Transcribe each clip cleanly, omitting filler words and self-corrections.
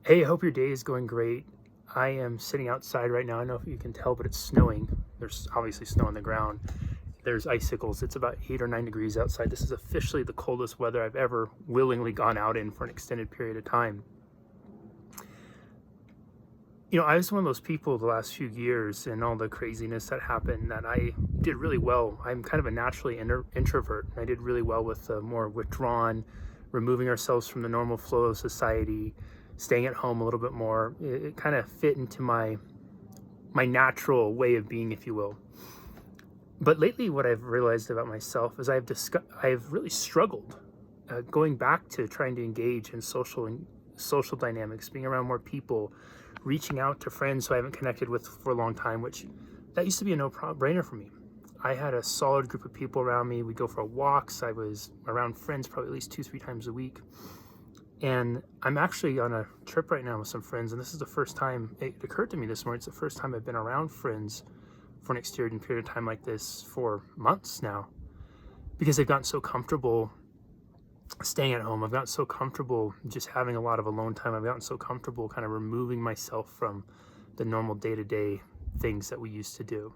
Hey, I hope your day is going great. I am sitting outside right now. I don't know if you can tell, but it's snowing. There's obviously snow on the ground. There's icicles. It's about 8 or 9 degrees outside. This is officially the coldest weather I've ever willingly gone out in for an extended period of time. I was one of those people the last few years and all the craziness that happened that I did really well. I'm kind of a naturally introvert. I did really well with the more withdrawn, removing ourselves from the normal flow of society, staying at home a little bit more. It kind of fit into my natural way of being, if you will. But lately, what I've realized about myself is I've really struggled going back to trying to engage in social dynamics, being around more people, reaching out to friends who I haven't connected with for a long time, which that used to be a no-brainer for me. I had a solid group of people around me. We'd go for walks. I was around friends probably at least 2-3 times a week. And I'm actually on a trip right now with some friends, and this is the first time it occurred to me this morning. It's the first time I've been around friends for an extended period of time like this for months now, because I've gotten so comfortable staying at home. I've gotten so comfortable just having a lot of alone time. I've gotten so comfortable kind of removing myself from the normal day-to-day things that we used to do.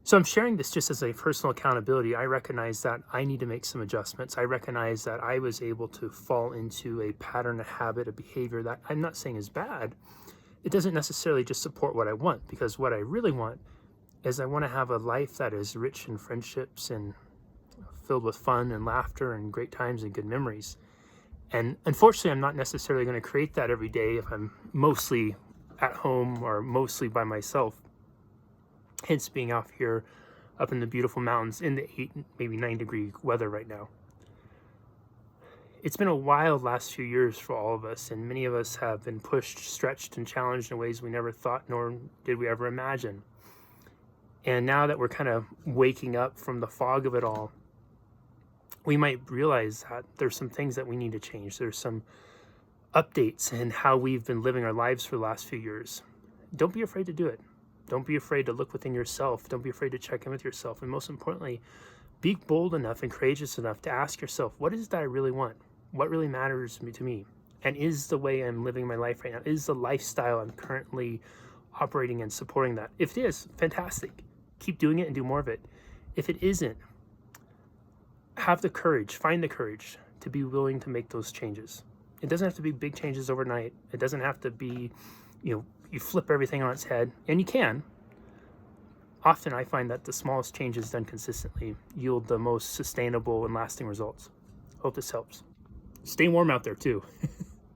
So I'm sharing this just as a personal accountability. I recognize that I need to make some adjustments. I recognize that I was able to fall into a pattern, a habit, a behavior that I'm not saying is bad. It doesn't necessarily just support what I want, because what I really want is I want to have a life that is rich in friendships and filled with fun and laughter and great times and good memories. And unfortunately, I'm not necessarily going to create that every day if I'm mostly at home or mostly by myself. Hence being off here up in the beautiful mountains in the 8, maybe 9 degree weather right now. It's been a wild last few years for all of us, and many of us have been pushed, stretched, and challenged in ways we never thought nor did we ever imagine. And now that we're kind of waking up from the fog of it all, we might realize that there's some things that we need to change. There's some updates in how we've been living our lives for the last few years. Don't be afraid to do it. Don't be afraid to look within yourself. Don't be afraid to check in with yourself. And most importantly, be bold enough and courageous enough to ask yourself, what is it that I really want? What really matters to me? And is the way I'm living my life right now, is the lifestyle I'm currently operating and supporting that? If it is, fantastic. Keep doing it and do more of it. If it isn't, have the courage, find the courage to be willing to make those changes. It doesn't have to be big changes overnight. It doesn't have to be, you flip everything on its head, and you can. Often I find that the smallest changes done consistently yield the most sustainable and lasting results. Hope this helps. Stay warm out there too.